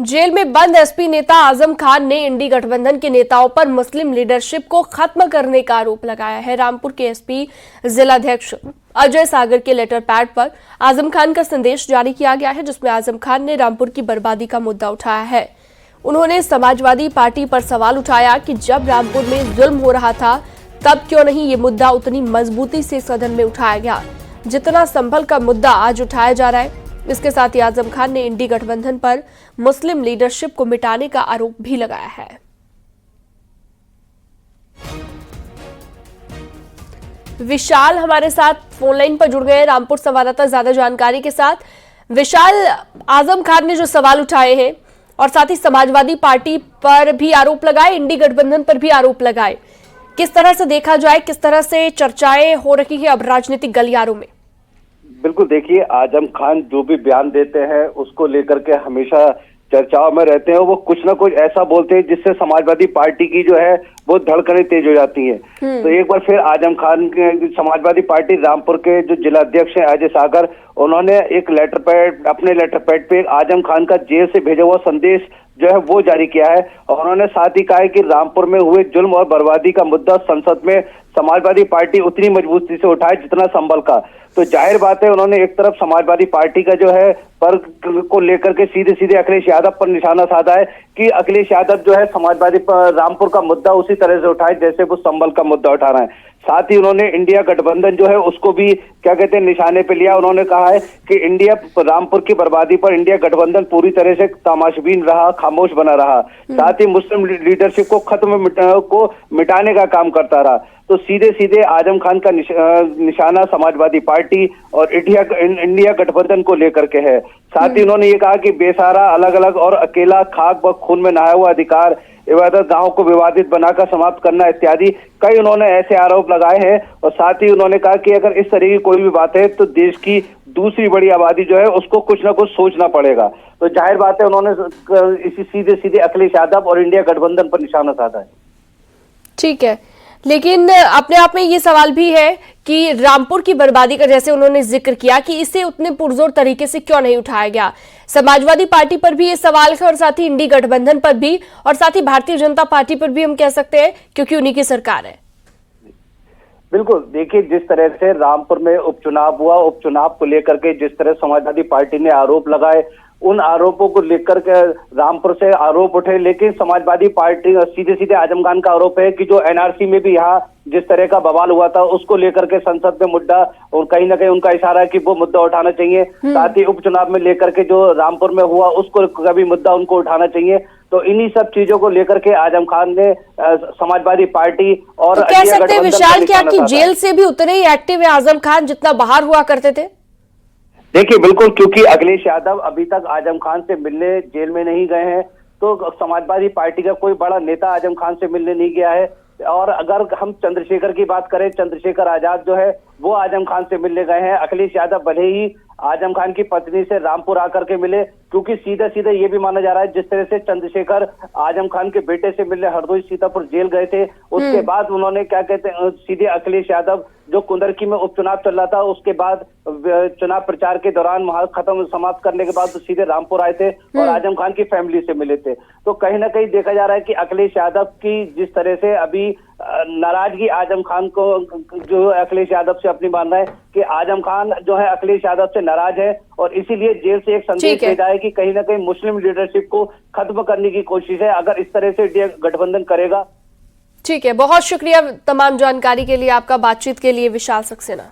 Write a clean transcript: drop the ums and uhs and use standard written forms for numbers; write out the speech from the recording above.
Jail में बंद SP नेता आजम खान ने इंडी गठबंधन के नेताओं पर मुस्लिम लीडरशिप को खत्म करने का आरोप लगाया है। रामपुर के एसपी जिलाध्यक्ष अजय सागर के लेटर पैड पर आजम खान का संदेश जारी किया गया है, जिसमें आजम खान ने रामपुर की बर्बादी का मुद्दा उठाया है। उन्होंने समाजवादी पार्टी पर सवाल उठाया कि जब रामपुर में जुल्म हो रहा था तब क्यों नहीं ये मुद्दा उतनी मजबूती से सदन में उठाया गया जितना संभल का मुद्दा आज उठाया जा रहा है। इसके साथ ही आजम खान ने इंडी गठबंधन पर मुस्लिम लीडरशिप को मिटाने का आरोप भी लगाया है। विशाल हमारे साथ फोनलाइन पर जुड़ गए हैं रामपुर संवाददाता ज्यादा जानकारी के साथ। विशाल, आजम खान ने जो सवाल उठाए हैं और साथ ही समाजवादी पार्टी पर भी आरोप लगाए, इंडी गठबंधन पर भी आरोप लगाए, किस तरह से देखा जाए, किस तरह से चर्चाएं हो रही है अब राजनीतिक गलियारों में? बिल्कुल, देखिए, आजम खान जो भी बयान देते हैं उसको लेकर के हमेशा चर्चाओं में रहते हैं। वो कुछ ना कुछ ऐसा बोलते हैं जिससे समाजवादी पार्टी की जो है वो धड़कनें तेज हो जाती हैं। तो एक बार फिर आजम खान के समाजवादी पार्टी रामपुर के जो जिलाध्यक्ष हैं अजय सागर, उन्होंने एक लेटर पैड, अपने लेटर पैड पे आजम खान का जेल से भेजा हुआ संदेश जो है वो जारी किया है। और उन्होंने साथ ही कहा है कि रामपुर में हुए जुल्म और बर्बादी का मुद्दा संसद में समाजवादी पार्टी उतनी मजबूती से उठाए जितना संभल का। तो जाहिर बात है, उन्होंने एक तरफ समाजवादी पार्टी का जो है पर को लेकर के सीधे सीधे अखिलेश यादव पर निशाना साधा है कि अखिलेश यादव जो है समाजवादी रामपुर का मुद्दा उसी तरह से उठाए जैसे वो संभल का मुद्दा उठा रहे हैं। साथ ही उन्होंने इंडिया गठबंधन जो है उसको भी क्या कहते हैं निशाने पे लिया। उन्होंने कहा है कि इंडिया रामपुर की बर्बादी पर इंडिया गठबंधन पूरी तरह से तमाशबीन रहा, खामोश बना रहा। साथ ही मुस्लिम लीडरशिप को मिटाने का काम करता रहा। तो सीधे सीधे आजम खान का निशाना समाजवादी पार्टी और इंडिया गठबंधन को लेकर के है। साथ ही उन्होंने ये कहा कि बेसहारा, अलग अलग और अकेला, खाक व खून में नहाया हुआ अधिकार, इबादत गांव को विवादित बनाकर समाप्त करना इत्यादि कई उन्होंने ऐसे आरोप लगाए हैं। और साथ ही उन्होंने कहा कि अगर इस तरह की कोई भी बात है तो देश की दूसरी बड़ी आबादी जो है उसको कुछ ना कुछ सोचना पड़ेगा। तो जाहिर बात है, उन्होंने इसी सीधे सीधे अखिलेश यादव और इंडिया गठबंधन पर निशाना साधा है। ठीक है, लेकिन अपने आप में ये सवाल भी है कि रामपुर की बर्बादी का जैसे उन्होंने जिक्र किया कि इसे उतने पुरजोर तरीके से क्यों नहीं उठाया गया। समाजवादी पार्टी पर भी ये सवाल है और साथ ही इंडी गठबंधन पर भी और साथ ही भारतीय जनता पार्टी पर भी हम कह सकते हैं, क्योंकि उन्हीं की सरकार है। बिल्कुल, देखिए, जिस तरह से रामपुर में उपचुनाव हुआ, उपचुनाव को लेकर के जिस तरह समाजवादी पार्टी ने आरोप लगाए, उन आरोपों को लेकर के रामपुर से आरोप उठे। लेकिन समाजवादी पार्टी सीधे सीधे आजम खान का आरोप है कि जो एनआरसी में भी यहाँ जिस तरह का बवाल हुआ था उसको लेकर के संसद में मुद्दा, और कहीं ना कहीं उनका इशारा है कि वो मुद्दा उठाना चाहिए। साथ ही उपचुनाव में लेकर के जो रामपुर में हुआ उसको कभी मुद्दा उनको उठाना चाहिए। तो इन्हीं सब चीजों को लेकर के आजम खान ने समाजवादी पार्टी और तो कह सकते हैं विशाल क्या कि जेल से भी उतने ही एक्टिव है आजम खान जितना बाहर हुआ करते थे? देखिए, बिल्कुल, क्योंकि अखिलेश यादव अभी तक आजम खान से मिलने जेल में नहीं गए हैं, तो समाजवादी पार्टी का कोई बड़ा नेता आजम खान से मिलने नहीं गया है। और अगर हम चंद्रशेखर की बात करें, चंद्रशेखर आजाद जो है वो आजम खान से मिलने गए हैं। अखिलेश यादव भले ही आजम खान की पत्नी से रामपुर आकर के मिले, क्योंकि सीधे सीधे ये भी माना जा रहा है जिस तरह से चंद्रशेखर आजम खान के बेटे से मिलने हरदोई सीतापुर जेल गए थे, उसके बाद उन्होंने क्या कहते हैं सीधे अखिलेश यादव जो कुंदरकी में उपचुनाव चल रहा था उसके बाद चुनाव प्रचार के दौरान समाप्त करने के बाद तो सीधे रामपुर आए थे और आजम खान की फैमिली से मिले थे। तो कहीं ना कहीं देखा जा रहा है कि अखिलेश यादव की जिस तरह से अभी नाराजगी आजम खान को जो अखिलेश यादव से अपनी मान रहा है कि आजम खान जो है अखिलेश यादव से नाराज है और इसीलिए जेल से एक संदेश भेजा है कि कहीं ना कहीं मुस्लिम लीडरशिप को खत्म करने की कोशिश है अगर इस तरह से गठबंधन करेगा। ठीक है, बहुत शुक्रिया तमाम जानकारी के लिए, आपका बातचीत के लिए विशाल सक्सेना।